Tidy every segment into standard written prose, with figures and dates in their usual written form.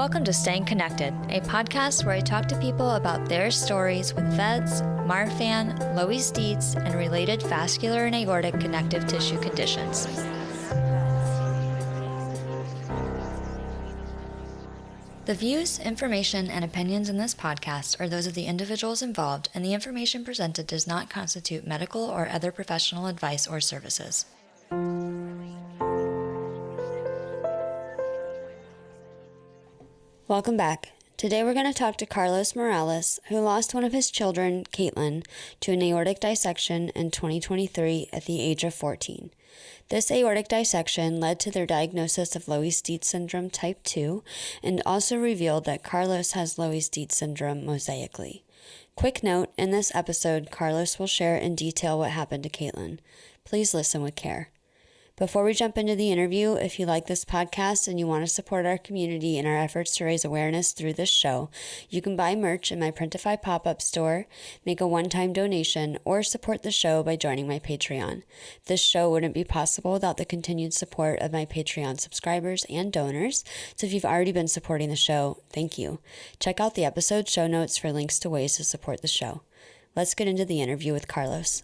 Welcome to Staying Connected, a podcast where I talk to people about their stories with VEDS, Marfan, Loeys-Dietz, and related vascular and aortic connective tissue conditions. The views, information, and opinions in this podcast are those of the individuals involved, and the information presented does not constitute medical or other professional advice or services. Welcome back. Today we're going to talk to Carlos Morales, who lost one of his children, Kaitlyn, to an aortic dissection in 2023 at the age of 14. This aortic dissection led to their diagnosis of Loeys-Dietz syndrome type 2 and also revealed that Carlos has Loeys-Dietz syndrome mosaically. Quick note, in this episode, Carlos will share in detail what happened to Kaitlyn. Please listen with care. Before we jump into the interview, if you like this podcast and you want to support our community in our efforts to raise awareness through this show, you can buy merch in my Printify pop-up store, make a one-time donation, or support the show by joining my Patreon. This show wouldn't be possible without the continued support of my Patreon subscribers and donors, so if you've already been supporting the show, thank you. Check out the episode show notes for links to ways to support the show. Let's get into the interview with Carlos.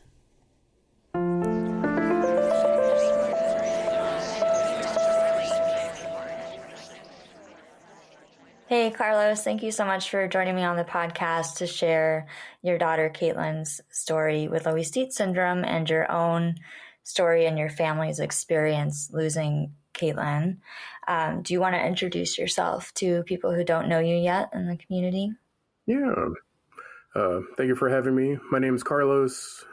Hey, Carlos, thank you so much for joining me on the podcast to share your daughter Kaitlyn's story with Loeys-Dietz syndrome and your own story and your family's experience losing Kaitlyn. Do you want to introduce yourself to people who don't know you yet in the community? Yeah. Thank you for having me. My name is Carlos.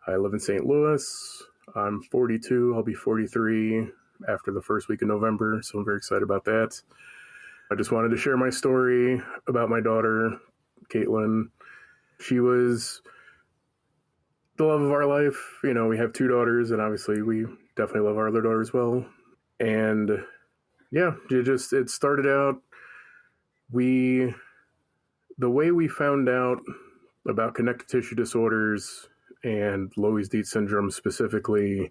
I live in St. Louis. I'm 42. I'll be 43 after the first week of November, so I'm very excited about that. I just wanted to share my story about my daughter, Kaitlyn. She was the love of our life. You know, we have two daughters, and obviously we definitely love our other daughter as well. And yeah, it started out, the way we found out about connective tissue disorders and Loeys-Dietz syndrome specifically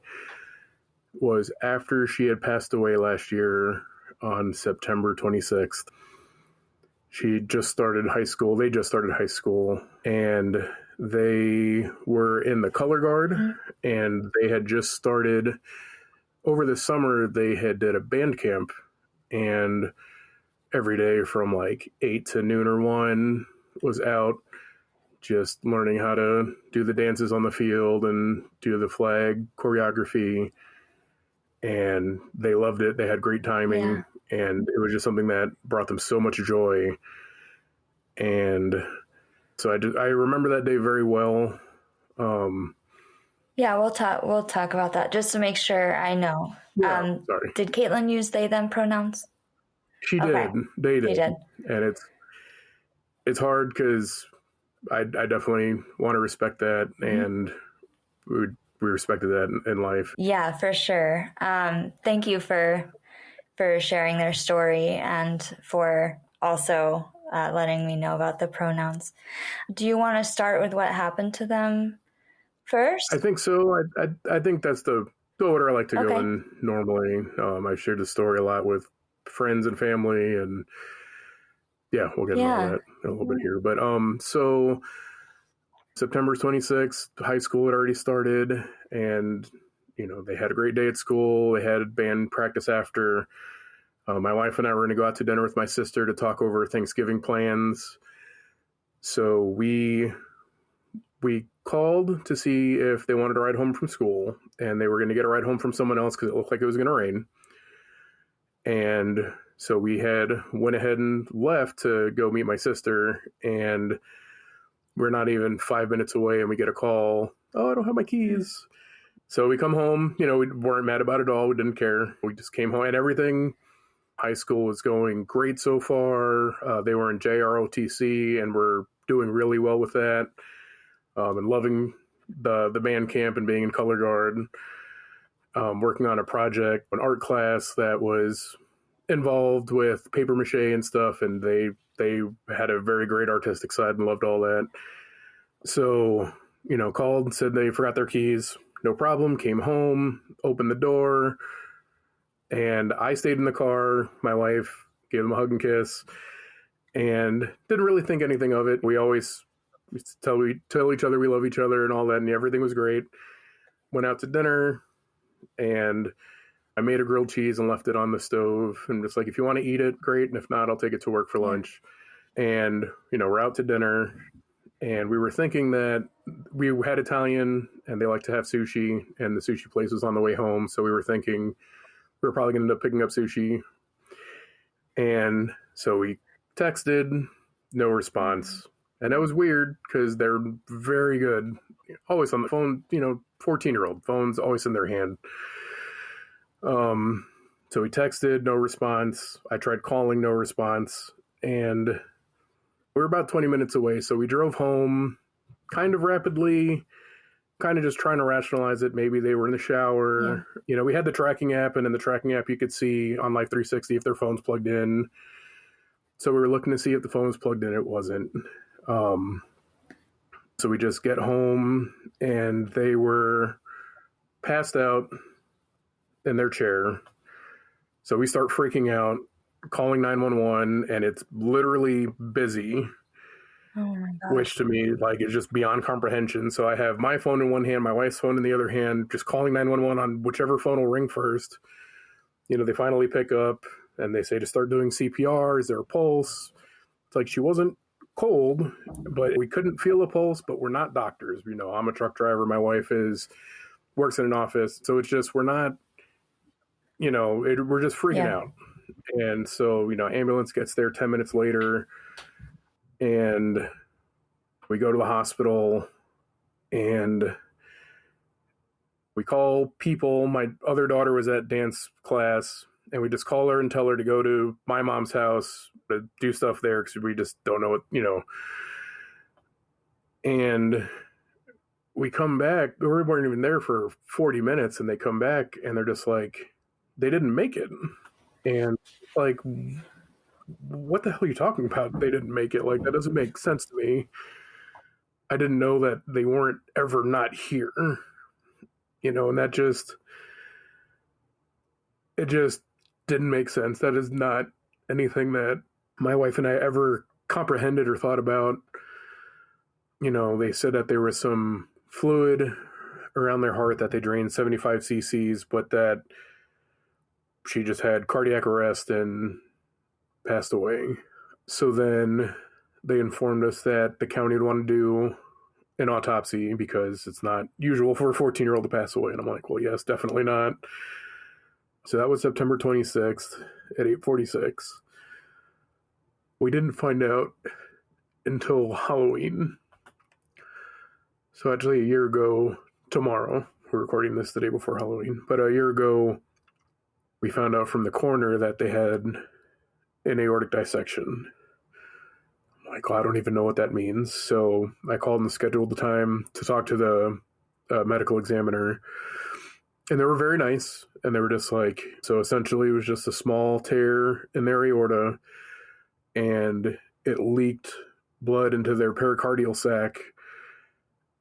was after she had passed away last year on September 26th. She just started high school. They just started high school, and they were in the color guard, and they had just started over the summer. They had did a band camp, and every day from like 8 to noon or 1 was out just learning how to do the dances on the field and do the flag choreography. And they loved it. They had great timing, and it was just something that brought them so much joy. And so I remember that day very well. Yeah, we'll talk about that just to make sure I know. Sorry. Did Kaitlyn use they them pronouns? She did. Okay. They did. They did. And it's hard because I definitely want to respect that, and we respected that in life. Yeah, for sure. Thank you for sharing their story and for also letting me know about the pronouns. Do you want to start with what happened to them first? I think so. I think that's the order I like to go in normally. I've shared the story a lot with friends and family, and yeah, we'll get into all that in a little bit here. But so September 26th, high school had already started, and, you know, they had a great day at school. They had band practice after. My wife and I were going to go out to dinner with my sister to talk over Thanksgiving plans. So we called to see if they wanted a ride home from school, and they were going to get a ride home from someone else because it looked like it was going to rain. And so we went ahead and left to go meet my sister, and we're not even 5 minutes away, and we get a call. Oh, I don't have my keys. So we come home. You know, we weren't mad about it at all. We didn't care. We just came home, and everything. High school was going great so far. They were in JROTC, and we're doing really well with that, and loving the band camp and being in color guard. Working on a project, an art class that was involved with paper mache and stuff, and they had a very great artistic side and loved all that. So, you know, called and said they forgot their keys. No problem. Came home, opened the door, and I stayed in the car. My wife gave them a hug and kiss, and didn't really think anything of it. We always tell each other we love each other and all that, and everything was great. Went out to dinner, and I made a grilled cheese and left it on the stove. And just like, if you want to eat it, great. And if not, I'll take it to work for lunch. And, we're out to dinner. And we were thinking that we had Italian and they like to have sushi. And the sushi place was on the way home. So we were thinking we were probably going to end up picking up sushi. And so we texted, no response. And that was weird because they're very good. Always on the phone, 14-year-old phones always in their hand. So we texted, no response. I tried calling, no response. And we were about 20 minutes away. So we drove home kind of rapidly, kind of just trying to rationalize it. Maybe they were in the shower. Yeah. We had the tracking app, and in the tracking app, you could see on Life 360 if their phone's plugged in. So we were looking to see if the phone was plugged in. It wasn't. So we just get home, and they were passed out in their chair. So we start freaking out, calling 911, and it's literally busy. Oh my gosh. Which to me, is just beyond comprehension. So I have my phone in one hand, my wife's phone in the other hand, just calling 911 on whichever phone will ring first. They finally pick up, and they say to start doing CPR. Is there a pulse? It's like, she wasn't cold, but we couldn't feel a pulse, but we're not doctors. I'm a truck driver. My wife works in an office. So it's just, we're not, we're just freaking out. And so, ambulance gets there 10 minutes later, and we go to the hospital, and we call people. My other daughter was at dance class, and we just call her and tell her to go to my mom's house to do stuff there because we just don't know what, And we come back. We weren't even there for 40 minutes, and they come back, and they're just like, they didn't make it. And like, what the hell are you talking about? They didn't make it. Like, that doesn't make sense to me. I didn't know that they weren't ever not here. And that it just didn't make sense. That is not anything that my wife and I ever comprehended or thought about. They said that there was some fluid around their heart that they drained 75 cc's, but that she just had cardiac arrest and passed away. So then they informed us that the county would want to do an autopsy because it's not usual for a 14-year-old to pass away. And I'm like, well, yes, definitely not. So that was September 26th at 8:46. We didn't find out until Halloween. So actually a year ago tomorrow, we're recording this the day before Halloween, but a year ago, we found out from the coroner that they had an aortic dissection. I'm like, I don't even know what that means. So I called and scheduled the time to talk to the medical examiner. And they were very nice. And they were just like, so essentially it was just a small tear in their aorta, and it leaked blood into their pericardial sac.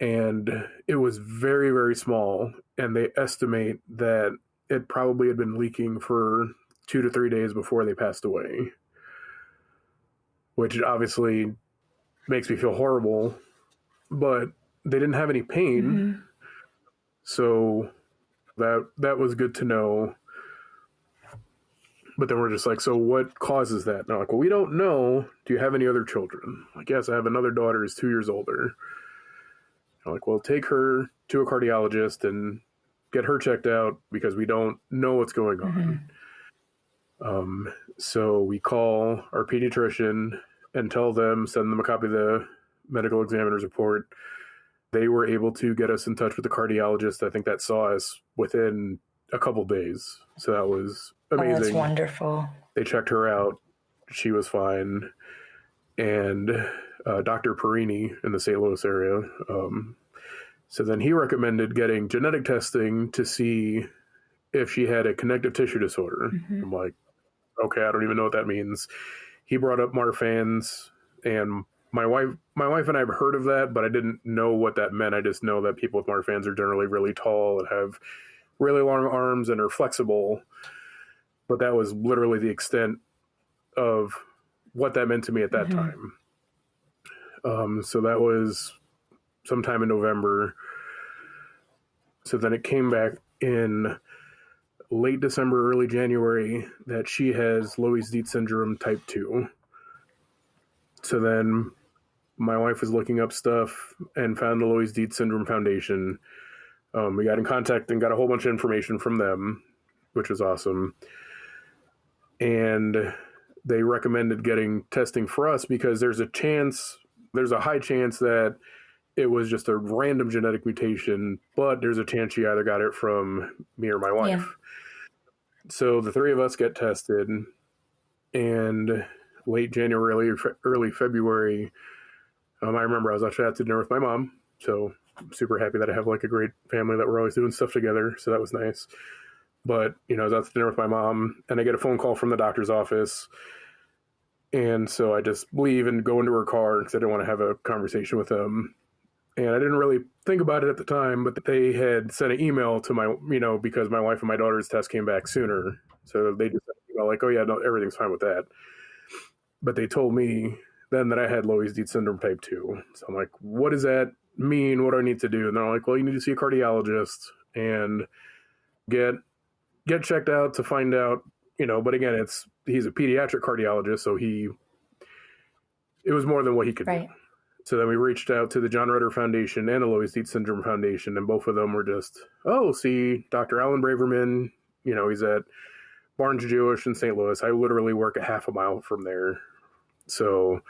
And it was very, very small. And they estimate that it probably had been leaking for 2 to 3 days before they passed away, which obviously makes me feel horrible, but they didn't have any pain. Mm-hmm. So that was good to know. But then we're just like, so what causes that? And I'm like, well, we don't know. Do you have any other children? Like, yes, I have another daughter who's 2 years older. I'm like, well, take her to a cardiologist and get her checked out because we don't know what's going on. Mm-hmm. So we call our pediatrician and send them a copy of the medical examiner's report. They were able to get us in touch with the cardiologist. I think that saw us within a couple days. So that was amazing. Oh, that's wonderful. They checked her out. She was fine. And Dr. Perini in the St. Louis area. So then he recommended getting genetic testing to see if she had a connective tissue disorder. Mm-hmm. I'm like, okay, I don't even know what that means. He brought up Marfan's, and my wife and I have heard of that, but I didn't know what that meant. I just know that people with Marfan's are generally really tall and have really long arms and are flexible. But that was literally the extent of what that meant to me at that time. So that was sometime in November. So then it came back in late December, early January that she has Loeys-Dietz syndrome type 2. So then my wife was looking up stuff and found the Loeys-Dietz Syndrome Foundation. We got in contact and got a whole bunch of information from them, which was awesome. And they recommended getting testing for us because there's a high chance that it was just a random genetic mutation, but there's a chance she either got it from me or my wife. Yeah. So the three of us get tested, and late January, early February, I remember I was actually out to dinner with my mom, so I'm super happy that I have like a great family that we're always doing stuff together, so that was nice. But, I was out to dinner with my mom, and I get a phone call from the doctor's office, and so I just leave and go into her car because I didn't want to have a conversation with them. And I didn't really think about it at the time, but they had sent an email to my, because my wife and my daughter's test came back sooner. So they just, like, oh yeah, no, everything's fine with that. But they told me then that I had Loeys-Dietz syndrome type 2. So I'm like, what does that mean? What do I need to do? And they're like, well, you need to see a cardiologist and get checked out to find out, but again, he's a pediatric cardiologist. So it was more than what he could do. So then we reached out to the John Rutter Foundation and the Loeys-Dietz Syndrome Foundation, and both of them were just, see Dr. Alan Braverman, he's at Barnes Jewish in St. Louis. I literally work a half a mile from there. So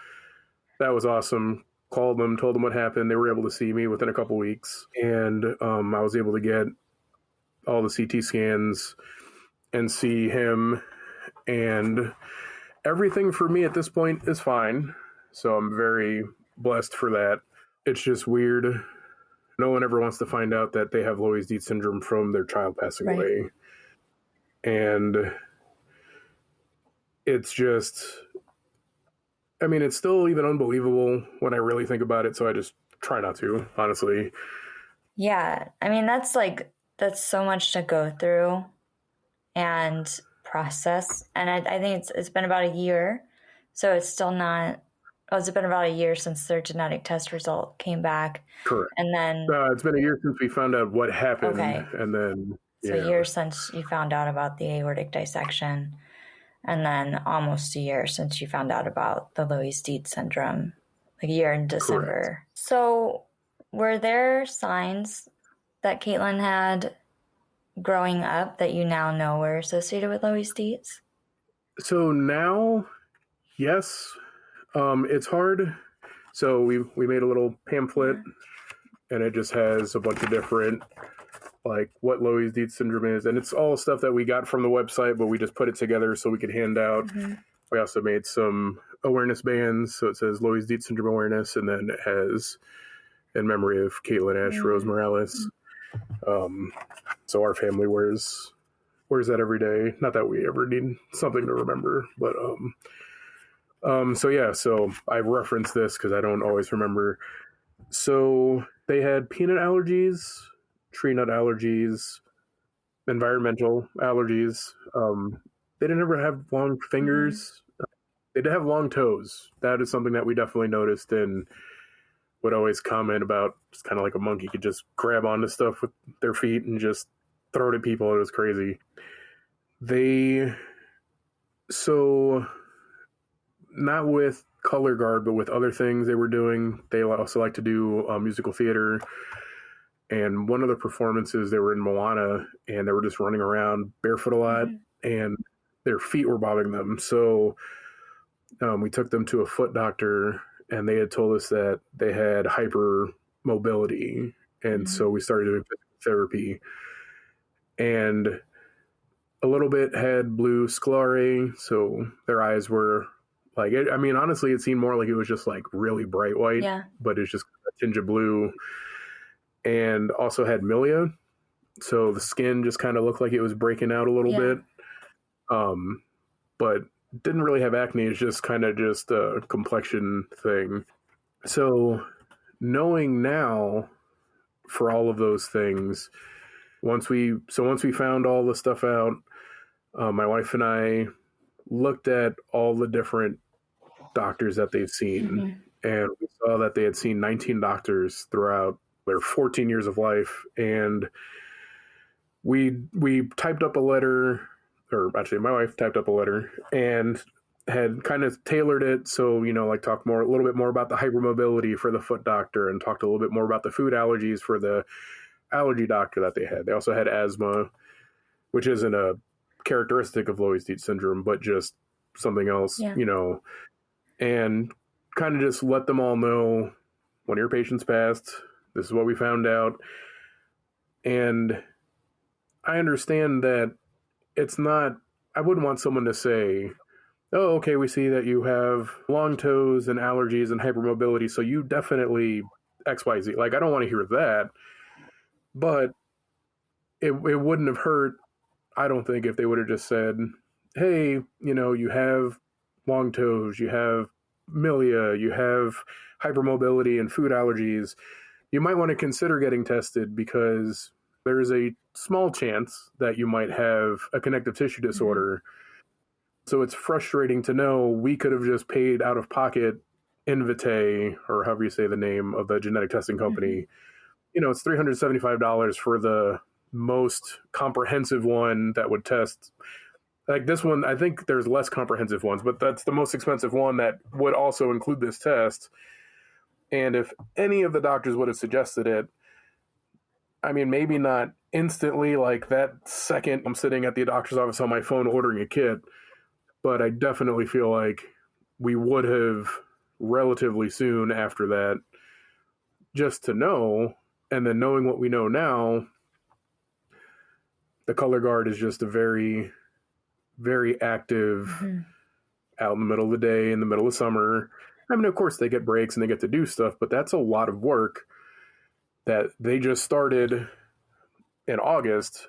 that was awesome. Called them, told them what happened. They were able to see me within a couple weeks, and I was able to get all the CT scans and see him, and everything for me at this point is fine. So I'm very blessed for that. It's just weird. No one ever wants to find out that they have Loeys-Dietz syndrome from their child passing away. And it's just, it's still even unbelievable when I really think about it. So I just try not to, honestly. Yeah. That's so much to go through and process. And I think it's been about a year. So it's still not, it's been about a year since their genetic test result came back. Correct. And then it's been a year since we found out what happened. Okay. And then a year since you found out about the aortic dissection, and then almost a year since you found out about the Loeys-Dietz syndrome, like a year in December. Correct. So were there signs that Kaitlyn had growing up that you now know were associated with Loeys-Dietz? So now, yes. It's hard. So we made a little pamphlet, and it just has a bunch of different, like, what Loeys-Dietz syndrome is. And it's all stuff that we got from the website, but we just put it together so we could hand out. Mm-hmm. We also made some awareness bands. So it says Loeys-Dietz syndrome awareness, and then it has in memory of Kaitlyn Ash Rose Morales. So our family wears that every day. Not that we ever need something to remember, but so I referenced this because I don't always remember. So they had peanut allergies, tree nut allergies, environmental allergies. They didn't ever have long fingers. They did have long toes. That is something that we definitely noticed and would always comment about. Just kind of like a monkey could just grab onto stuff with their feet and just throw it at people. It was crazy. Not with color guard, but with other things they were doing. They also like to do musical theater. And one of the performances, they were in Moana, and they were just running around barefoot a lot, and their feet were bothering them. So we took them to a foot doctor, and they had told us that they had hypermobility. And so we started doing therapy. And a little bit had blue sclerae, so their eyes were like, honestly, it seemed more like it was just like really bright white, but it's just a tinge of blue. And also had milia, so the skin just kind of looked like it was breaking out a little bit. But didn't really have acne. It's just kind of just a complexion thing. So knowing now for all of those things, once we found all the stuff out, my wife and I looked at all the different doctors that they've seen, and we saw that they had seen 19 doctors throughout their 14 years of life. And we typed up a letter, or actually my wife typed up a letter and had kind of tailored it. So, like talked a little bit more about the hypermobility for the foot doctor, and talked a little bit more about the food allergies for the allergy doctor that they had. They also had asthma, which isn't a characteristic of Loeys-Dietz syndrome, but just something else, and kind of just let them all know, one of your patients passed. This is what we found out. And I understand that it's not, I wouldn't want someone to say, oh, okay, we see that you have long toes and allergies and hypermobility, so you definitely XYZ. Like, I don't want to hear that. But it wouldn't have hurt, I don't think, if they would have just said, hey, you have long toes, you have milia, you have hypermobility and food allergies. You might want to consider getting tested because there's a small chance that you might have a connective tissue disorder. So it's frustrating to know we could have just paid out of pocket Invitae, or however you say the name of the genetic testing company. It's $375 for the most comprehensive one that would test. Like this one, I think there's less comprehensive ones, but that's the most expensive one that would also include this test. And if any of the doctors would have suggested it, I mean, maybe not instantly, like that second I'm sitting at the doctor's office on my phone ordering a kit, but I definitely feel like we would have relatively soon after that, just to know. And then knowing what we know now, the color guard is just a very, very active out in the middle of the day, in the middle of summer. I mean, of course, they get breaks and they get to do stuff, but that's a lot of work that they just started in August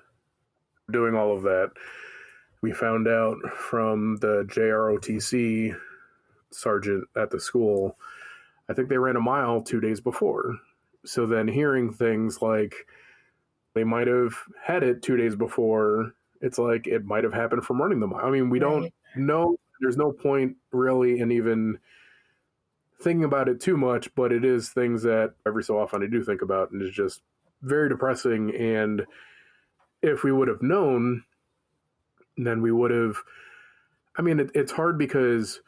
doing all of that. We found out from the JROTC sergeant at the school, I think they ran a mile 2 days before. So then hearing things like they might have had it 2 days before, it's like it might have happened from running the mile. I mean, we don't know. There's no point really in even thinking about it too much, but it is things that every so often I do think about, and it's just very depressing. And if we would have known, then we would have, I mean, it's hard because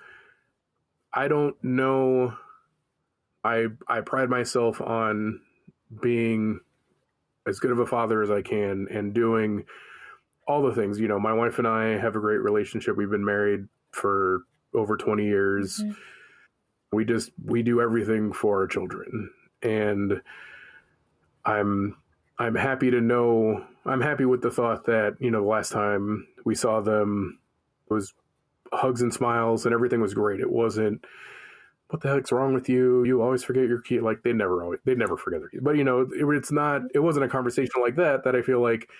I don't know. I pride myself on being as good of a father as I can and doing all the things. My wife and I have a great relationship. We've been married for over 20 years. We do everything for our children. And I'm happy to know, I'm happy with the thought that, the last time we saw them was hugs and smiles and everything was great. It wasn't, what the heck's wrong with you? You always forget your key. Like they never forget their key. But it wasn't a conversation like that I feel like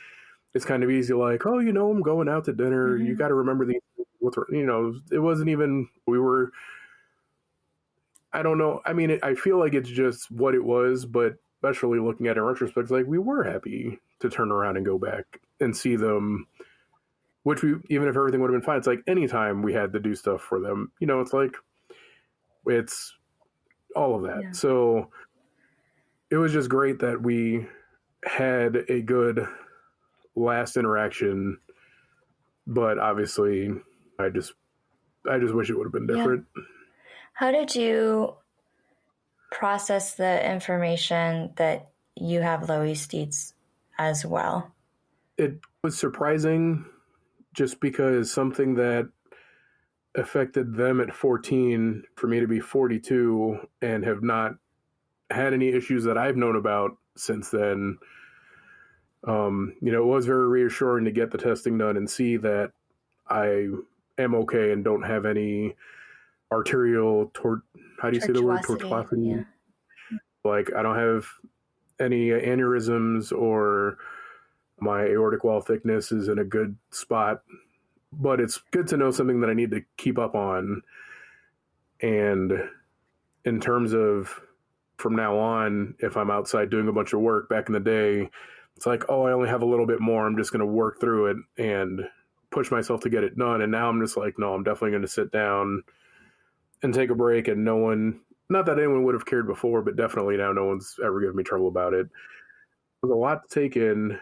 it's kind of easy. Like, oh, I'm going out to dinner. You got to remember these. It wasn't even. I don't know. I mean, I feel like it's just what it was. But especially looking at it in retrospect, it's like we were happy to turn around and go back and see them. Which even if everything would have been fine, it's like anytime we had to do stuff for them, it's like. It's all of that. Yeah. So it was just great that we had a good last interaction, but obviously I just wish it would have been different. Yeah. How did you process the information that you have Loeys-Dietz as well? It was surprising just because something that affected them at 14 for me to be 42 and have not had any issues that I've known about since then. It was very reassuring to get the testing done and see that I am okay and don't have any arterial how do you say the word? Tortuosity? Yeah. Like I don't have any aneurysms, or my aortic wall thickness is in a good spot. But it's good to know something that I need to keep up on. And in terms of from now on, if I'm outside doing a bunch of work back in the day, it's like, oh, I only have a little bit more. I'm just going to work through it and push myself to get it done. And now I'm just like, no, I'm definitely going to sit down and take a break. And no one, not that anyone would have cared before, but definitely now no one's ever given me trouble about it. There's a lot to take in.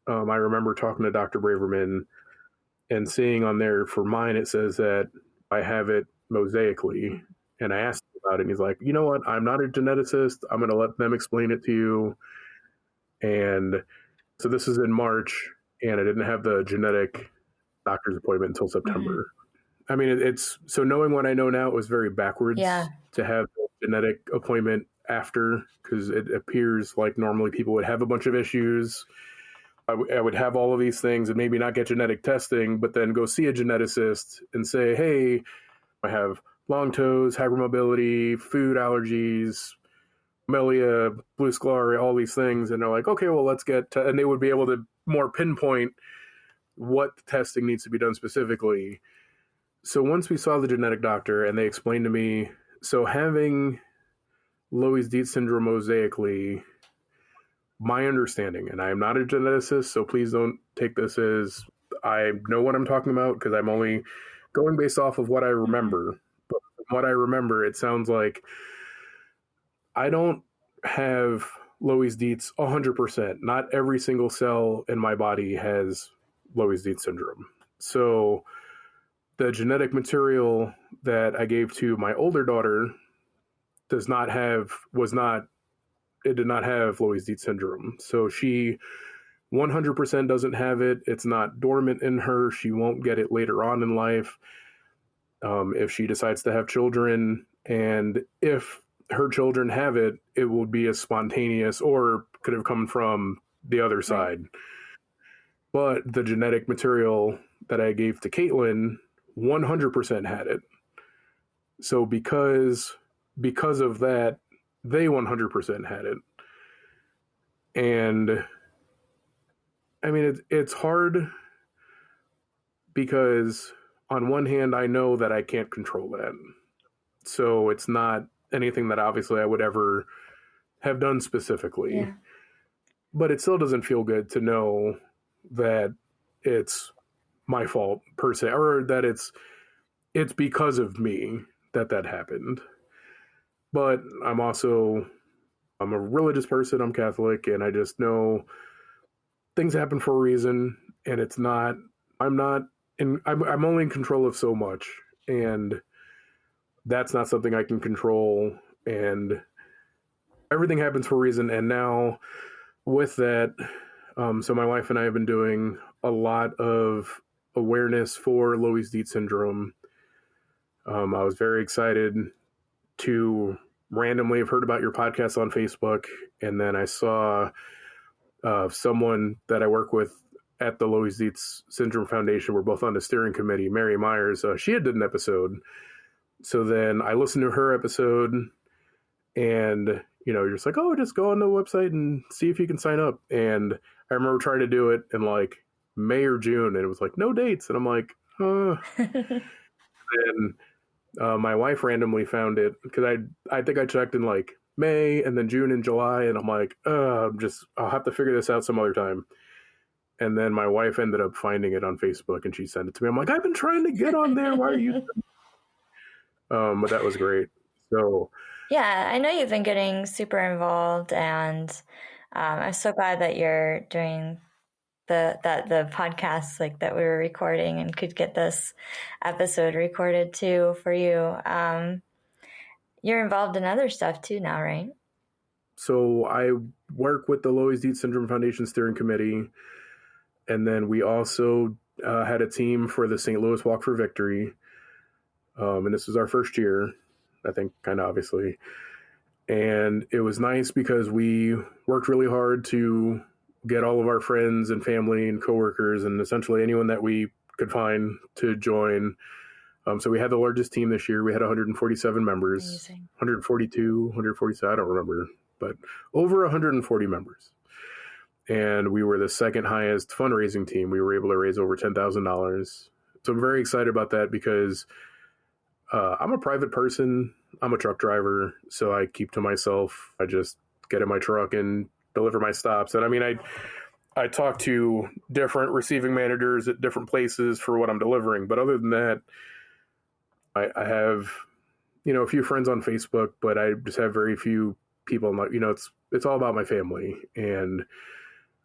I remember talking to Dr. Braverman and seeing on there for mine, it says that I have it mosaically. And I asked him about it, and he's like, you know what? I'm not a geneticist. I'm going to let them explain it to you. And so this is in March, and I didn't have the genetic doctor's appointment until September. Mm-hmm. I mean, it's so knowing what I know now, it was very backwards to have the genetic appointment after, because it appears like normally people would have a bunch of issues. I would have all of these things and maybe not get genetic testing, but then go see a geneticist and say, hey, I have long toes, hypermobility, food allergies, melia, blue scleria, all these things. And they're like, okay, well, let's get to, and they would be able to more pinpoint what testing needs to be done specifically. So once we saw the genetic doctor and they explained to me, so having Loeys-Dietz syndrome mosaically, my understanding, and I am not a geneticist, so please don't take this as I know what I'm talking about, because I'm only going based off of what I remember. But from what I remember, it sounds like I don't have Loeys-Dietz 100%. Not every single cell in my body has Loeys-Dietz syndrome. So the genetic material that I gave to my older daughter did not have Loeys-Dietz syndrome. So she 100% doesn't have it. It's not dormant in her. She won't get it later on in life if she decides to have children. And if her children have it, it will be a spontaneous or could have come from the other side. But the genetic material that I gave to Kaitlyn 100% had it. So because of that, they 100% had it. And I mean, it's hard because on one hand, I know that I can't control that. So it's not anything that obviously I would ever have done specifically. Yeah. But it still doesn't feel good to know that it's my fault per se, or that it's because of me that happened. But I'm a religious person. I'm Catholic, and I just know things happen for a reason, and I'm only in control of so much, and that's not something I can control, and everything happens for a reason. And now with that, so my wife and I have been doing a lot of awareness for Loeys-Dietz syndrome. I was very excited to randomly have heard about your podcast on Facebook, and then I saw someone that I work with at the Loeys-Dietz Syndrome Foundation. We're both on the steering committee, Mary Myers. She had did an episode. So then I listened to her episode, and you're just like, oh, just go on the website and see if you can sign up. And I remember trying to do it in like May or June, and it was like no dates, and I'm like, and my wife randomly found it because I think I checked in like May and then June and July, and I'm like, I'll have to figure this out some other time. And then my wife ended up finding it on Facebook, and she sent it to me. I'm like, I've been trying to get on there. Why are you? But that was great. So yeah, I know you've been getting super involved, and I'm so glad that you're doing the podcast like that we were recording and could get this episode recorded too for you. You're involved in other stuff too now, right? So I work with the Loeys-Dietz Syndrome Foundation Steering Committee, and then we also had a team for the St. Louis Walk for Victory. And this was our first year, I think, kind of obviously. And it was nice because we worked really hard to get all of our friends and family and coworkers and essentially anyone that we could find to join. So we had the largest team this year. We had 147 members. Amazing. 142, 147, I don't remember, but over 140 members. And we were the second highest fundraising team. We were able to raise over $10,000. So I'm very excited about that because I'm a private person. I'm a truck driver, so I keep to myself. I just get in my truck and deliver my stops. And I mean, I talk to different receiving managers at different places for what I'm delivering. But other than that, I have, a few friends on Facebook, but I just have very few people. It's all about my family, and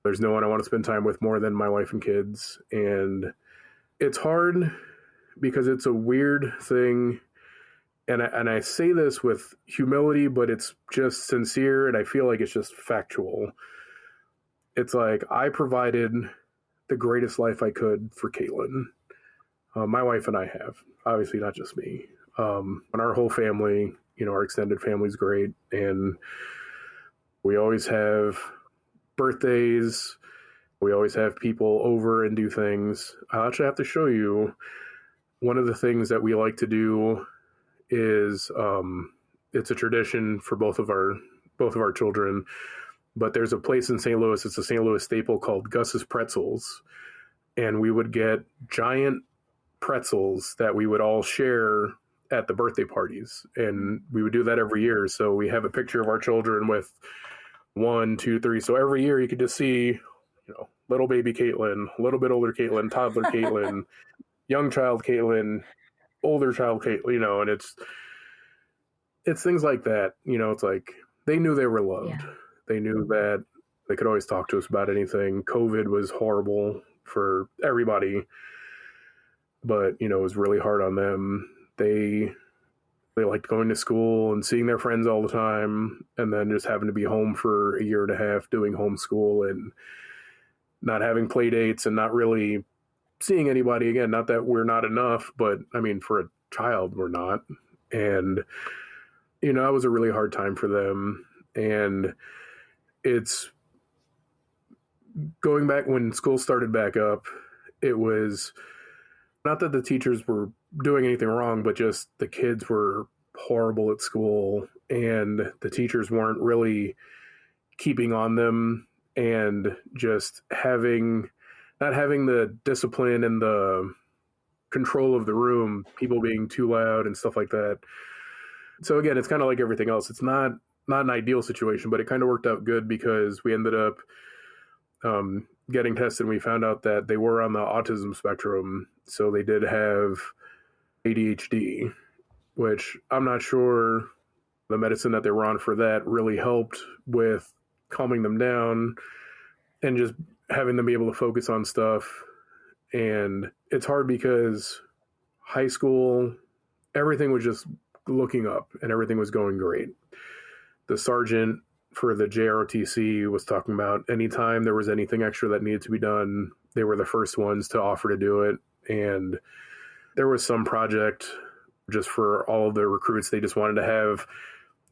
there's no one I want to spend time with more than my wife and kids. And it's hard because it's a weird thing. And I say this with humility, but it's just sincere, and I feel like it's just factual. It's like I provided the greatest life I could for Kaitlyn. My wife and I have, obviously not just me. And our whole family, our extended family's great. And we always have birthdays. We always have people over and do things. I actually have to show you one of the things that we like to do is it's a tradition for both of our children. But there's a place in St. Louis, it's a St. Louis staple called Gus's Pretzels. And we would get giant pretzels that we would all share at the birthday parties. And we would do that every year. So we have a picture of our children with 1, 2, 3. So every year you could just see, little baby Kaitlyn, a little bit older Kaitlyn, toddler Kaitlyn, young child Kaitlyn, older child Kaitlyn, and it's things like that. It's like they knew they were loved. Yeah. They knew that they could always talk to us about anything. COVID was horrible for everybody, but, it was really hard on them. They liked going to school and seeing their friends all the time, and then just having to be home for a year and a half doing homeschool and not having play dates and not really seeing anybody again. Not that we're not enough, but I mean, for a child, we're not. And, it was a really hard time for them. And it's going back when school started back up, it was not that the teachers were doing anything wrong, but just the kids were horrible at school and the teachers weren't really keeping on them and just not having the discipline and the control of the room, people being too loud and stuff like that. So again, it's kind of like everything else. It's not an ideal situation, but it kind of worked out good because we ended up getting tested and we found out that they were on the autism spectrum. So they did have ADHD, which I'm not sure the medicine that they were on for that really helped with calming them down and just having them be able to focus on stuff. And it's hard because high school, everything was just looking up and everything was going great. The sergeant for the JROTC was talking about anytime there was anything extra that needed to be done, they were the first ones to offer to do it. And there was some project just for all of the recruits. They just wanted to have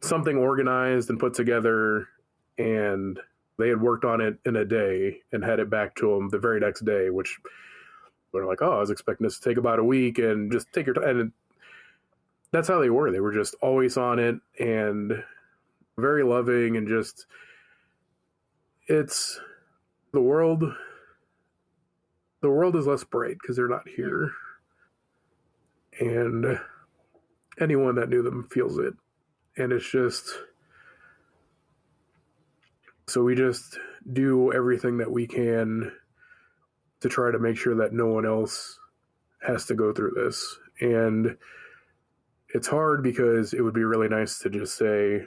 something organized and put together, and they had worked on it in a day and had it back to them the very next day, which they're like, I was expecting this to take about a week and just take your time. And that's how they were. They were just always on it and very loving, and just, it's the world is less bright because they're not here. And anyone that knew them feels it. And it's just, so we just do everything that we can to try to make sure that no one else has to go through this. And it's hard because it would be really nice to just say,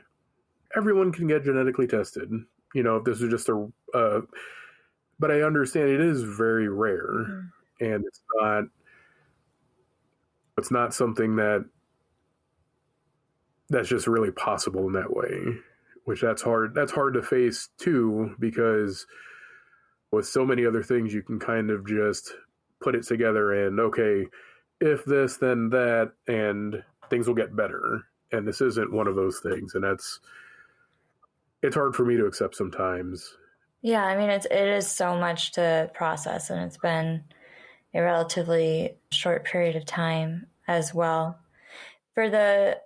everyone can get genetically tested. If this is just but I understand it is very rare, and it's not something that's just really possible in that way, which that's hard to face too, because with so many other things, you can kind of just put it together and, okay, if this, then that, and things will get better. And this isn't one of those things. And it's hard for me to accept sometimes. Yeah, I mean, it is so much to process, and it's been a relatively short period of time as well. For the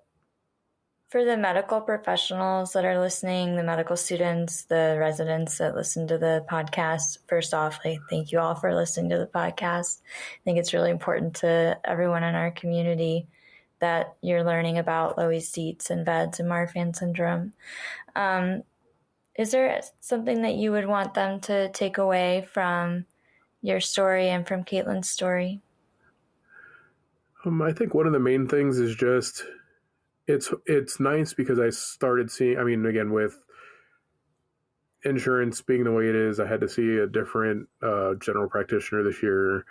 medical professionals that are listening, the medical students, the residents that listen to the podcast, first off, thank you all for listening to the podcast. I think it's really important to everyone in our community that you're learning about Loeys-Dietz and VEDS and Marfan syndrome. Is there something that you would want them to take away from your story and from Kaitlyn's story? I think one of the main things is just it's nice because I started seeing. I mean, again, with insurance being the way it is, I had to see a different general practitioner this year,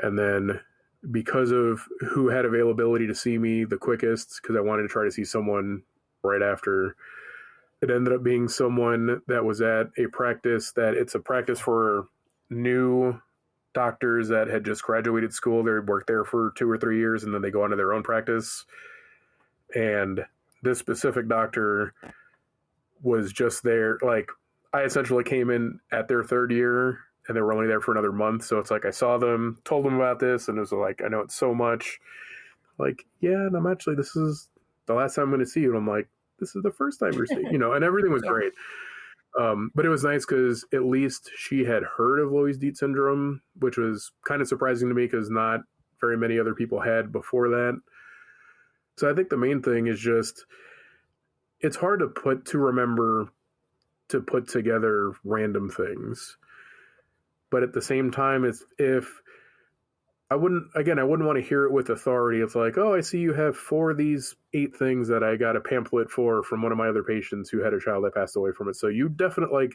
and then because of who had availability to see me the quickest, because I wanted to try to see someone right after. It ended up being someone that was at a practice that it's a practice for new doctors that had just graduated school. They worked there for 2 or 3 years and then they go on to their own practice. And this specific doctor was just there. Like, I essentially came in at their 3rd year and they were only there for another month. So it's like I saw them, told them about this, and it was like, I know it's so much. Like, yeah, and I'm actually, this is the last time I'm going to see you. And I'm like, this is the first time we're seeing, and everything was great. But it was nice because at least she had heard of Loeys-Dietz syndrome, which was kind of surprising to me because not very many other people had before that. So I think the main thing is just, it's hard to remember to put together random things. But at the same time, I wouldn't want to hear it with authority. It's like, oh, I see you have 4 of these 8 things that I got a pamphlet from one of my other patients who had a child that passed away from it. So you definitely,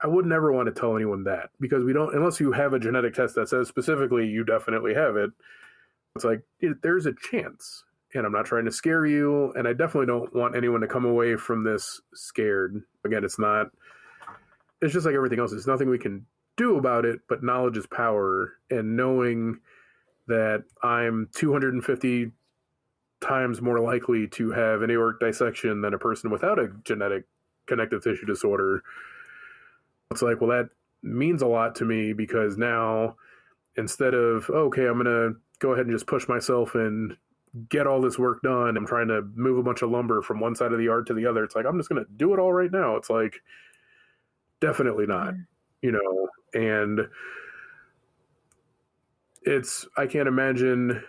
I would never want to tell anyone that, because we don't, unless you have a genetic test that says specifically you definitely have it. It's like, there's a chance, and I'm not trying to scare you. And I definitely don't want anyone to come away from this scared. Again, it's just like everything else. There's nothing we can do about it, but knowledge is power, and knowing that I'm 250 times more likely to have an aortic dissection than a person without a genetic connective tissue disorder. It's like, well, that means a lot to me, because now instead of, okay, I'm going to go ahead and just push myself and get all this work done, I'm trying to move a bunch of lumber from one side of the yard to the other. It's like, I'm just going to do it all right now. It's like, definitely not. And I can't imagine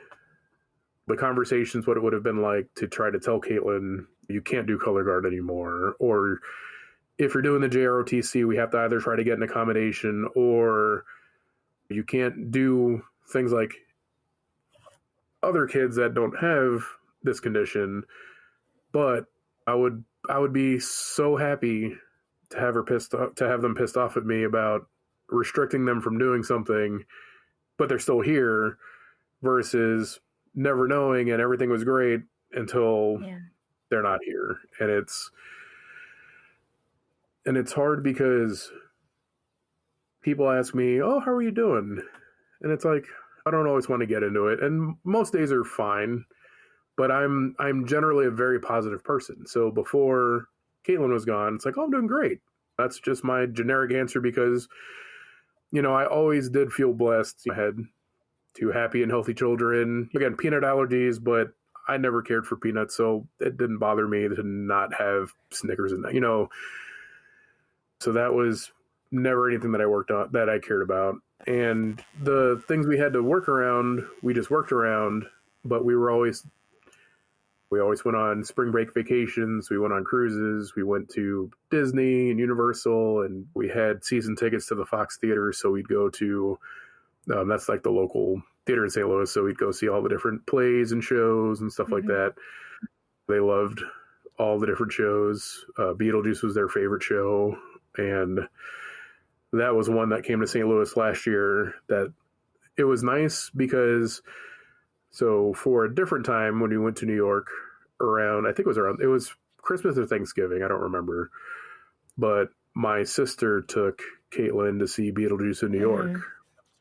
the conversations, what it would have been like to try to tell Kaitlyn, you can't do color guard anymore. Or if you're doing the JROTC, we have to either try to get an accommodation, or you can't do things like other kids that don't have this condition. But I would be so happy to have them pissed off at me about restricting them from doing something, but they're still here, versus never knowing and everything was great until they're not here. And it's hard because people ask me, oh, how are you doing? And it's like, I don't always want to get into it. And most days are fine, but I'm generally a very positive person. So before Kaitlyn was gone, it's like, oh, I'm doing great. That's just my generic answer, because I always did feel blessed. I had 2 happy and healthy children. Again, peanut allergies, but I never cared for peanuts, so it didn't bother me to not have Snickers in that, So that was never anything that I worked on, that I cared about. And the things we had to work around, we just worked around, but we always went on spring break vacations. We went on cruises. We went to Disney and Universal, and we had season tickets to the Fox Theater. So we'd go to, that's like the local theater in St. Louis. So we'd go see all the different plays and shows and stuff like that. They loved all the different shows. Beetlejuice was their favorite show. And that was one that came to St. Louis last year, that it was nice because, so for a different time when we went to New York it was Christmas or Thanksgiving, I don't remember. But my sister took Kaitlyn to see Beetlejuice in New York.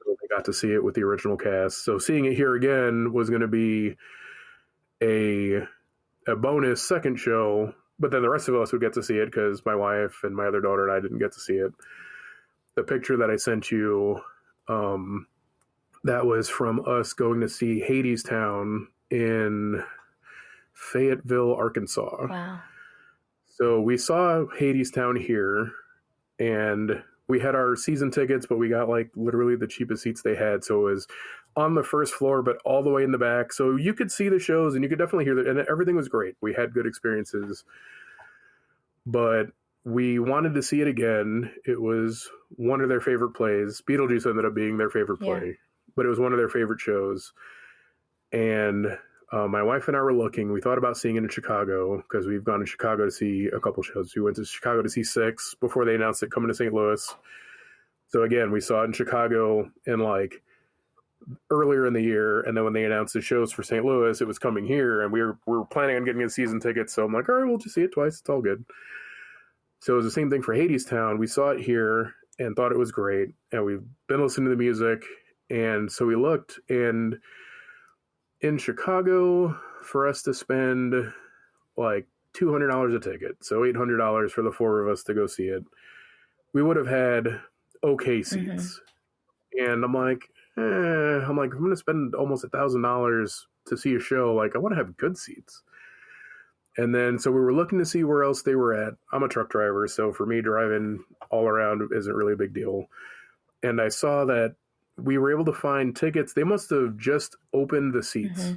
So they got to see it with the original cast. So seeing it here again was going to be a bonus second show, but then the rest of us would get to see it because my wife and my other daughter and I didn't get to see it. The picture that I sent you, that was from us going to see Hadestown in Fayetteville, Arkansas. Wow. So we saw Hadestown here, and we had our season tickets, but we got like literally the cheapest seats they had. So it was on the first floor, but all the way in the back. So you could see the shows and you could definitely hear that. And everything was great. We had good experiences. But we wanted to see it again. It was one of their favorite plays. Beetlejuice ended up being their favorite play, but it was one of their favorite shows. And my wife and I were looking. We thought about seeing it in Chicago because we've gone to Chicago to see a couple shows. We went to Chicago to see Six before they announced it coming to St. Louis. So again, we saw it in Chicago in like earlier in the year, and then when they announced the shows for St. Louis, it was coming here, and we were planning on getting a season ticket. So I'm like, all right, we'll just see it twice. It's all good. So it was the same thing for Hadestown. We saw it here and thought it was great, and we've been listening to the music, and so we looked, and in Chicago, for us to spend like $200 a ticket, so $800 for the four of us to go see it, we would have had okay seats. And I'm like, I'm going to spend almost $1,000 to see a show. Like, I want to have good seats. And then, so we were looking to see where else they were at. I'm a truck driver, so for me, driving all around isn't really a big deal. And I saw that we were able to find tickets. They must have just opened the seats,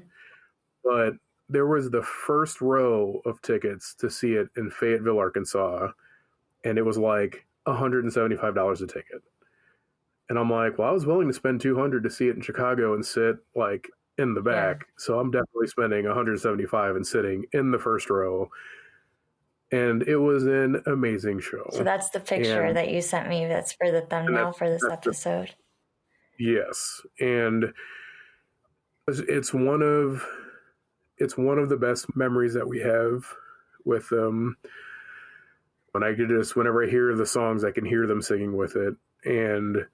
but there was the first row of tickets to see it in Fayetteville, Arkansas, and it was like $175 a ticket. And I'm like, well, I was willing to spend $200 to see it in Chicago and sit like in the back. So I'm definitely spending $175 and sitting in the first row. And it was an amazing show. So that's the picture that you sent me. That's for the thumbnail for this episode. Yes. And it's one of the best memories that we have with them. Whenever I hear the songs, I can hear them singing with it. And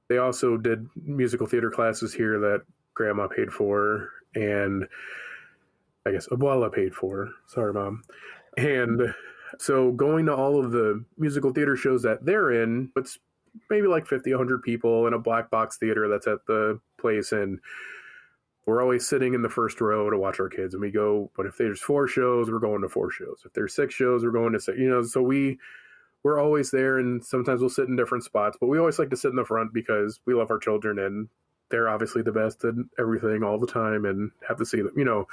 they also did musical theater classes here that Grandma paid for, and I guess Abuela paid for. Sorry, Mom. And so going to all of the musical theater shows that they're in, it's maybe like 50, 100 people in a black box theater that's at the place, and we're always sitting in the first row to watch our kids. And we go, but if there's 4 shows, we're going to 4 shows. If there's 6 shows, we're going to 6. So we're always there, and sometimes we'll sit in different spots, but we always like to sit in the front because we love our children, and they're obviously the best at everything all the time and have to see them,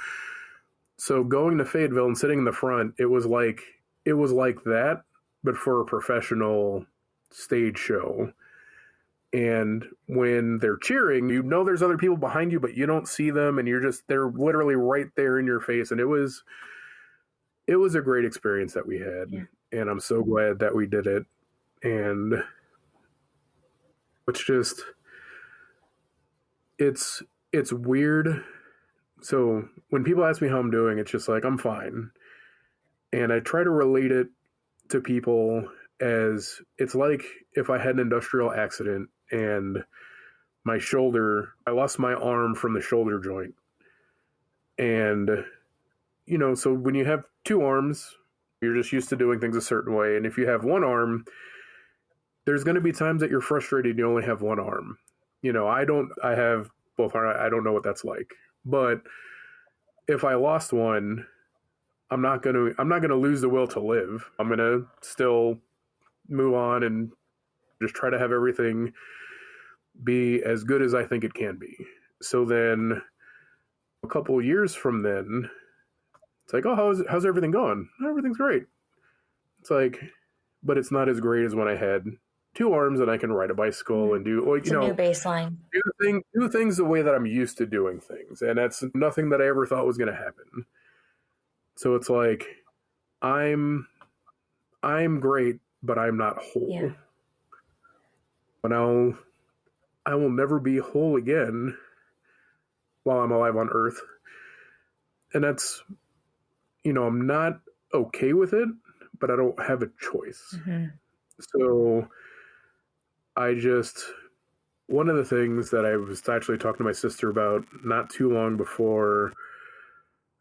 So going to Fayetteville and sitting in the front, it was like that, but for a professional stage show. And when they're cheering, there's other people behind you, but you don't see them, and they're literally right there in your face. And it was a great experience that we had. Yeah. And I'm so glad that we did it. And it's weird. So when people ask me how I'm doing, it's just like, I'm fine. And I try to relate it to people as it's like if I had an industrial accident and I lost my arm from the shoulder joint. And, so when you have 2 arms, you're just used to doing things a certain way. And if you have 1 arm, there's going to be times that you're frustrated and you only have 1 arm. I have both arms. I don't know what that's like. But if I lost one, I'm not going to lose the will to live. I'm going to still move on and just try to have everything be as good as I think it can be. So then a couple of years from then, it's like, oh, how's everything going? Everything's great. It's like, but it's not as great as when I had 2 arms and I can ride a bicycle and do, it's a new baseline. Do things the way that I'm used to doing things. And that's nothing that I ever thought was going to happen. So it's like, I'm great, but I'm not whole. Yeah. But I will never be whole again while I'm alive on Earth. And that's, I'm not okay with it, but I don't have a choice. So one of the things that I was actually talking to my sister about not too long before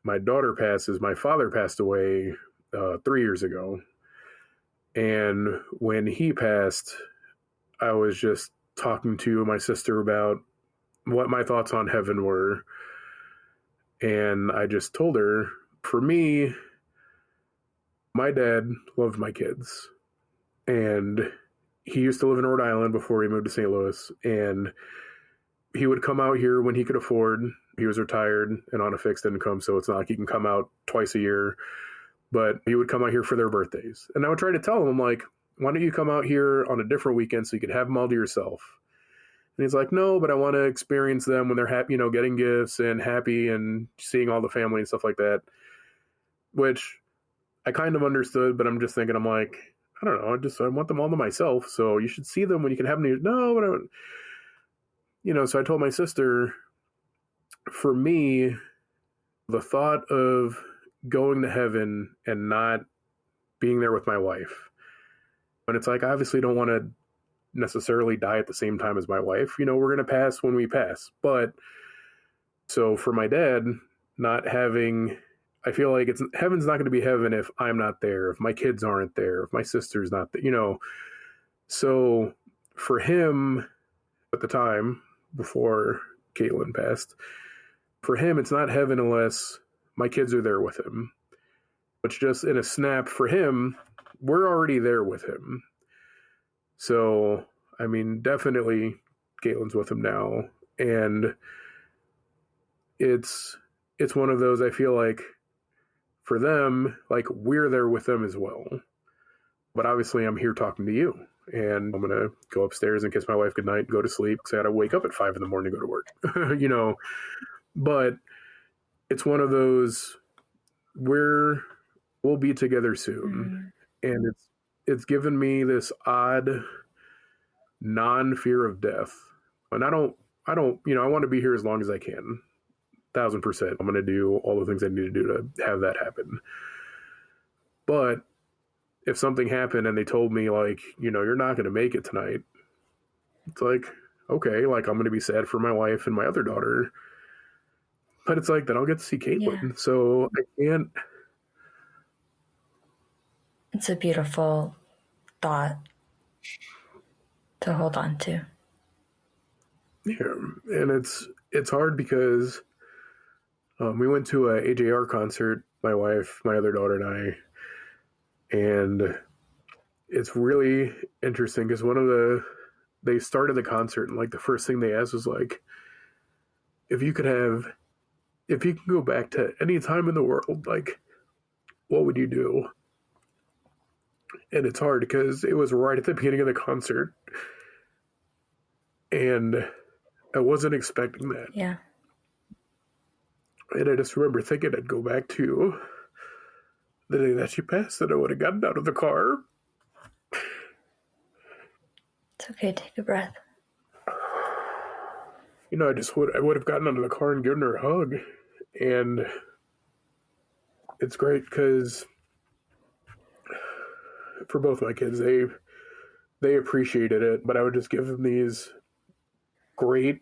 my daughter passed is my father passed away 3 years ago. And when he passed, I was just talking to my sister about what my thoughts on heaven were. And I just told her, for me, my dad loved my kids. And he used to live in Rhode Island before he moved to St. Louis. And he would come out here when he could afford. He was retired and on a fixed income, so it's not like he can come out twice a year. but he would come out here for their birthdays. And I would try to tell him, I'm like, why don't you come out here on a different weekend so you could have them all to yourself? And he's like, no, but I want to experience them when they're happy, you know, getting gifts and happy and seeing all the family and stuff like that, which I kind of understood, but I'm just thinking, I'm like, I don't know, I want them all to myself, so you should see them when you can have them. No, but I don't. You know, so I told my sister, for me, the thought of going to heaven and not being there with my wife, and it's like, I obviously don't want to necessarily die at the same time as my wife. You know, we're going to pass when we pass. But so for my dad, not having, I feel like heaven's not going to be heaven if I'm not there, if my kids aren't there, if my sister's not there, you know. So for him at the time, before Kaitlyn passed, for him, it's not heaven unless my kids are there with him. Which just in a snap for him, we're already there with him. So, I mean, definitely Kaitlyn's with him now. And it's one of those, I feel like, for them, like, we're there with them as well. But obviously, I'm here talking to you. And I'm going to go upstairs and kiss my wife goodnight and go to sleep because I got to wake up at 5 a.m. to go to work, you know. But it's one of those, we'll be together soon. And it's given me this odd non-fear of death. And I don't, you know, I want to be here as long as I can. 1,000%. I'm going to do all the things I need to do to have that happen. But if something happened and they told me, like, you know, you're not going to make it tonight, it's like, okay, like, I'm going to be sad for my wife and my other daughter. But it's like, then I'll get to see Kaitlyn. Yeah. So I can't. It's a beautiful thought to hold on to. Yeah, and it's hard because we went to a AJR concert, my wife, my other daughter, and I, and it's really interesting because they started the concert and like the first thing they asked was like, if you could go back to any time in the world, like, what would you do? And it's hard because it was right at the beginning of the concert. And I wasn't expecting that. Yeah. And I just remember thinking I'd go back to the day that she passed and I would have gotten out of the car. It's okay, take a breath. You know, I would have gotten out of the car and given her a hug. And it's great because for both my kids, they appreciated it, but I would just give them these great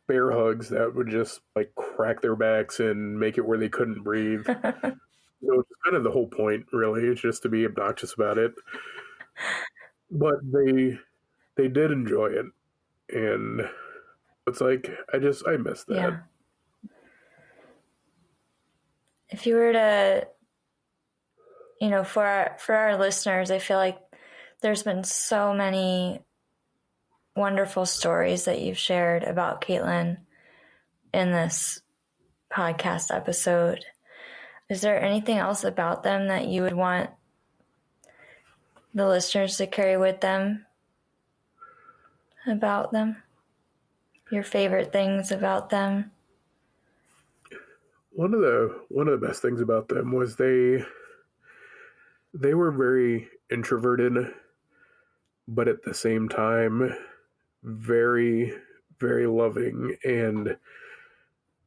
bear hugs that would just like crack their backs and make it where they couldn't breathe. You know, it's kind of the whole point, really. It's just to be obnoxious about it. But they did enjoy it, and it's like I miss that. Yeah. If you were to, you know, for our listeners, I feel like there's been so many wonderful stories that you've shared about Kaitlyn in this podcast episode. Is there anything else about them that you would want the listeners to carry with them about them? Your favorite things about them? One of the best things about them was they were very introverted, but at the same time, very, very loving and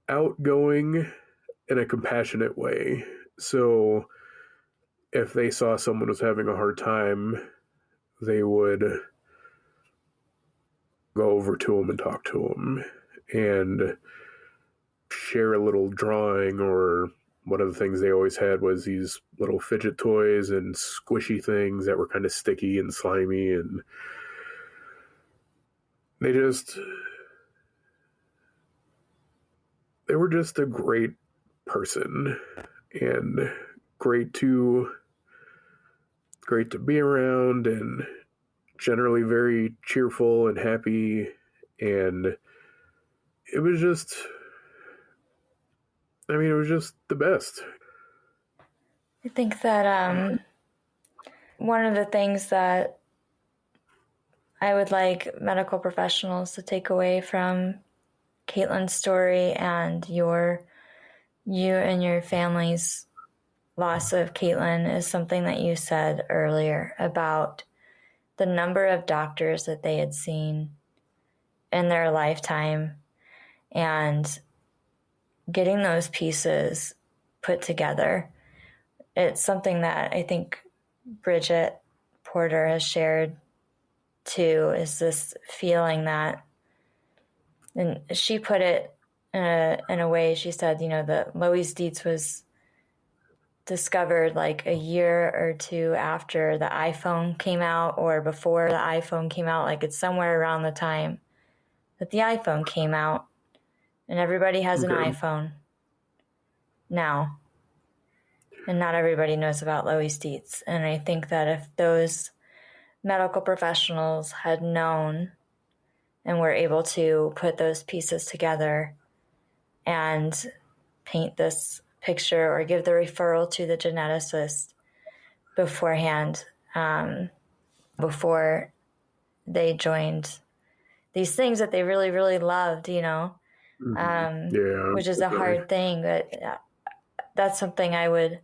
outgoing in a compassionate way. So if they saw someone was having a hard time, they would go over to them and talk to them and share a little drawing. Or one of the things they always had was these little fidget toys and squishy things that were kind of sticky and slimy, and they were just a great person and great to be around, and generally very cheerful and happy. And it was just the best. I think that one of the things that I would like medical professionals to take away from Kaitlyn's story and you and your family's loss of Kaitlyn is something that you said earlier about the number of doctors that they had seen in their lifetime and getting those pieces put together. It's something that I think Bridget Porter has shared too, is this feeling that, and she put it in a way, she said, that Loeys-Dietz was discovered like a year or two after the iPhone came out or before the iPhone came out. Like it's somewhere around the time that the iPhone came out, and everybody has an iPhone now. And not everybody knows about Loeys-Dietz. And I think that if those medical professionals had known and were able to put those pieces together and paint this picture or give the referral to the geneticist beforehand, before they joined these things that they really, really loved, which is a hard thing. But that's something I would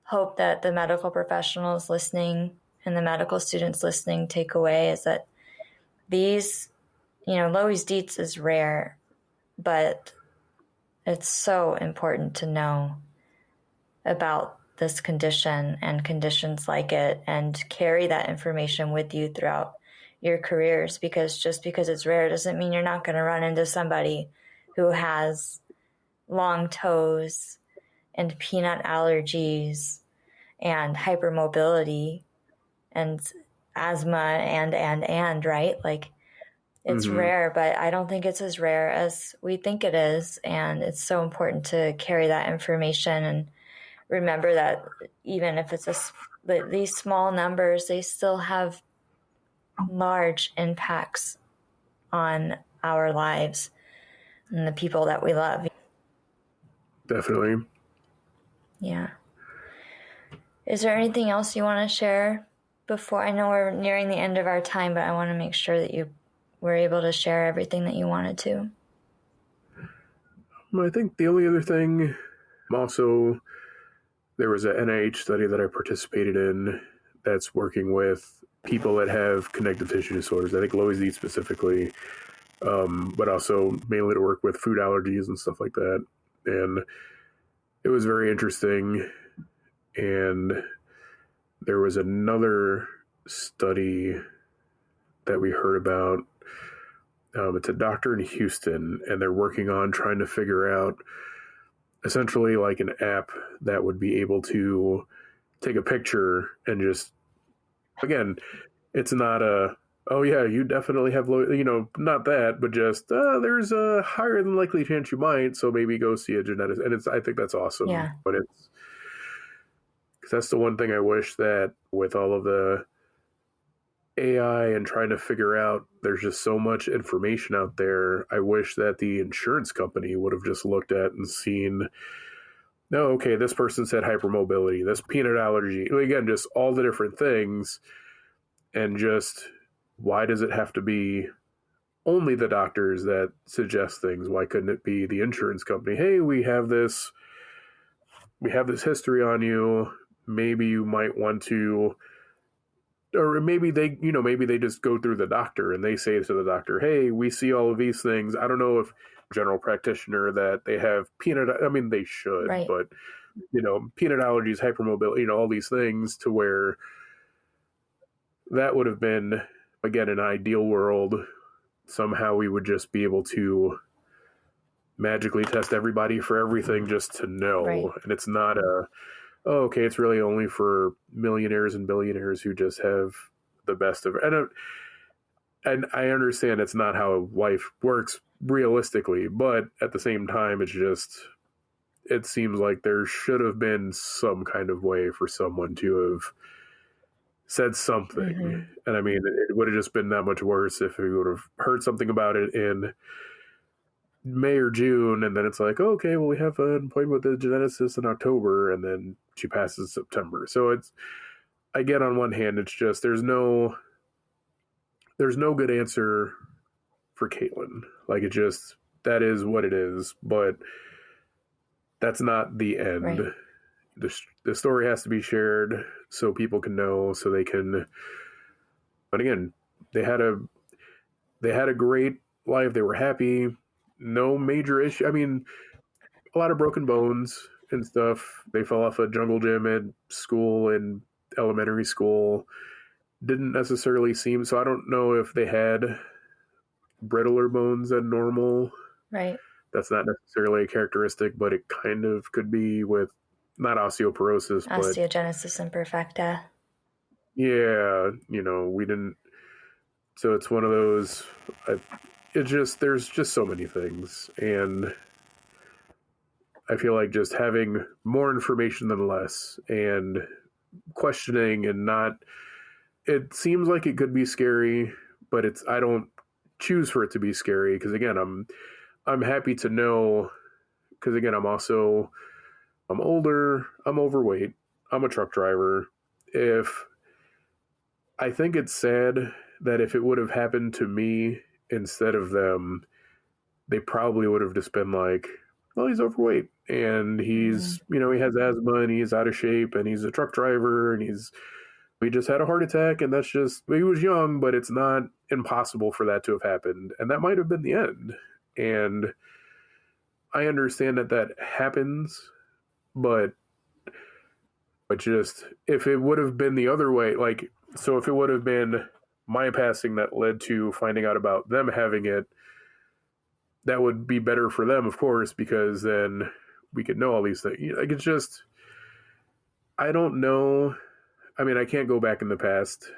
hope that the medical professionals listening and the medical students listening take away, is that these, Loeys-Dietz is rare, but it's so important to know about this condition and conditions like it and carry that information with you throughout your careers, because just because it's rare doesn't mean you're not going to run into somebody who has long toes and peanut allergies and hypermobility and asthma and right? Like it's rare, but I don't think it's as rare as we think it is. And it's so important to carry that information and remember that even if it's these small numbers, they still have large impacts on our lives and the people that we love. Definitely. Yeah. Is there anything else you want to share before? I know we're nearing the end of our time, but I want to make sure that you were able to share everything that you wanted to. I think the only other thing, also, there was an NIH study that I participated in that's working with people that have connective tissue disorders. I think Loeys-Dietz specifically, but also mainly to work with food allergies and stuff like that. And it was very interesting. And there was another study that we heard about. It's a doctor in Houston, and they're working on trying to figure out essentially like an app that would be able to take a picture and just, again, it's not oh yeah, you definitely have not that, but just there's a higher than likely chance you might, so maybe go see a geneticist. And I think that's awesome. Yeah. But because that's the one thing I wish that with all of the AI and trying to figure out, there's just so much information out there. I wish that the insurance company would have just looked at and seen, no, okay, this person said hypermobility, this peanut allergy, again, just all the different things. And just, why does it have to be only the doctors that suggest things? Why couldn't it be the insurance company? Hey, we have this history on you. Maybe you might want to, or maybe they just go through the doctor and they say to the doctor, hey, we see all of these things. I don't know if general practitioner that they have they should, right. But, peanut allergies, hypermobility, all these things, to where that would have been, again, an ideal world. Somehow we would just be able to magically test everybody for everything just to know. Right. And it's not okay, it's really only for millionaires and billionaires who just have the best of it. And I understand it's not how life works realistically, but at the same time, it seems like there should have been some kind of way for someone to have said something. Mm-hmm. And it would have just been that much worse if we would have heard something about it in May or June, and then it's like, oh, okay, well, we have an appointment with the geneticist in October, and then she passes in September. So it's, I get on one hand, it's just there's no good answer for Kaitlyn. Like, it just, that is what it is, but that's not the end. Right. The story has to be shared so people can know, so they can. But again, they had a great life. They were happy. No major issue. I mean, a lot of broken bones and stuff. They fell off a jungle gym at school and elementary school. Didn't necessarily seem, so I don't know if they had brittler bones than normal. Right. That's not necessarily a characteristic, but it kind of could be with not osteoporosis, Osteogenesis imperfecta. Yeah, we didn't. So it's one of those. There's just so many things, and I feel like just having more information than less, and questioning and not. It seems like it could be scary, but I don't choose for it to be scary, because again, I'm happy to know, because again, I'm older, I'm overweight, I'm a truck driver. I think it's sad that if it would have happened to me instead of them, they probably would have just been like, well, he's overweight and he's, he has asthma and he's out of shape and he's a truck driver and we just had a heart attack, and that's just, he was young, but it's not impossible for that to have happened. And that might have been the end. And I understand that happens, but just, if it would have been the other way, like, so if it would have been my passing that led to finding out about them having it, that would be better for them, of course, because then we could know all these things. Like, it's just, I don't know. I mean, I can't go back in the past,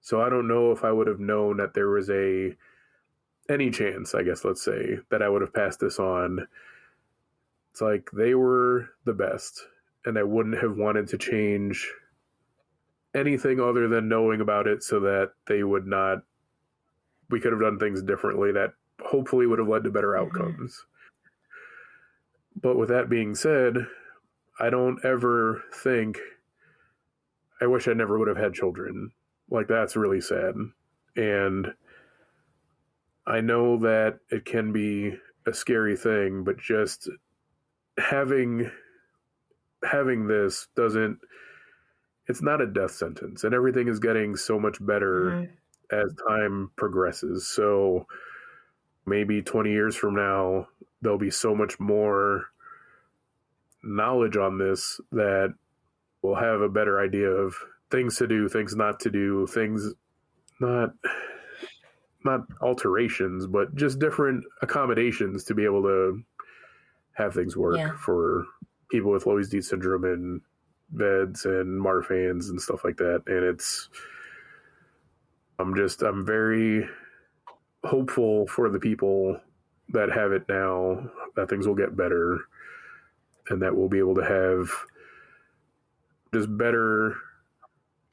so I don't know if I would have known that there was any chance, I guess, let's say, that I would have passed this on. It's like, they were the best, and I wouldn't have wanted to change anything other than knowing about it, so that we could have done things differently that hopefully would have led to better outcomes. But with that being said, I don't ever think, I wish I never would have had children. Like, that's really sad. And I know that it can be a scary thing, but just having this it's not a death sentence, and everything is getting so much better as time progresses. So maybe 20 years from now, there'll be so much more knowledge on this that we'll have a better idea of things to do, things not to do, things not alterations, but just different accommodations to be able to have things work for people with Loeys-Dietz syndrome and VEDS and Marfans and stuff like that. And I'm very hopeful for the people that have it now, that things will get better and that we'll be able to have just better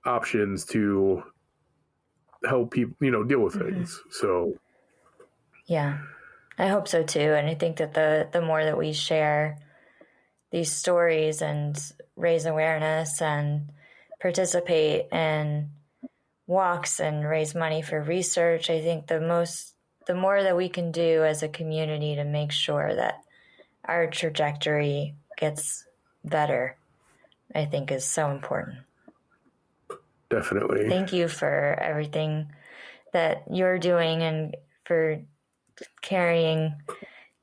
options to help people, deal with things. So yeah, I hope so too. And I think that the more that we share these stories and raise awareness and participate in walks and raise money for research, I think the more that we can do as a community to make sure that our trajectory gets better, I think is so important. Definitely. Thank you for everything that you're doing and for carrying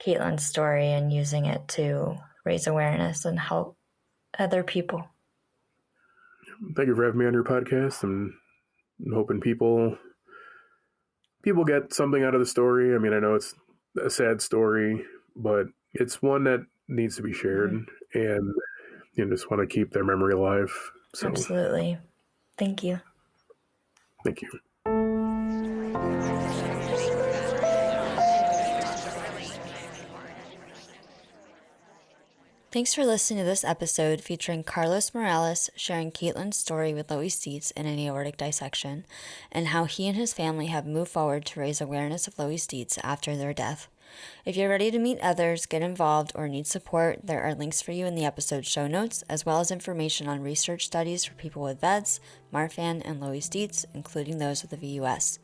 Kaitlyn's story and using it to raise awareness and help other people. Thank you for having me on your podcast. I'm hoping people get something out of the story. I mean, I know it's a sad story, but it's one that needs to be shared, and just want to keep their memory alive. So, absolutely. Thank you. Thank you. Thanks for listening to this episode featuring Carlos Morales sharing Kaitlyn's story with Loeys-Dietz in an aortic dissection, and how he and his family have moved forward to raise awareness of Loeys-Dietz after their death. If you're ready to meet others, get involved, or need support, there are links for you in the episode show notes, as well as information on research studies for people with VEDS, Marfan, and Loeys-Dietz, including those with the VUS.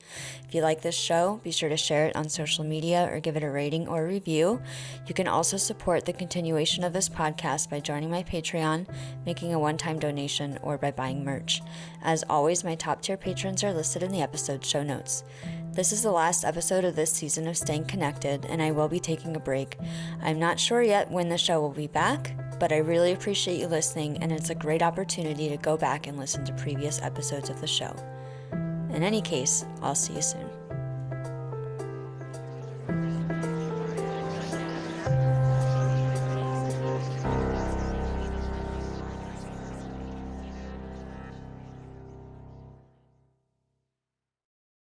If you like this show, be sure to share it on social media or give it a rating or a review. You can also support the continuation of this podcast by joining my Patreon, making a one-time donation, or by buying merch. As always, my top-tier patrons are listed in the episode show notes. This is the last episode of this season of Staying Connected, and I will be taking a break. I'm not sure yet when the show will be back, but I really appreciate you listening, and it's a great opportunity to go back and listen to previous episodes of the show. In any case, I'll see you soon.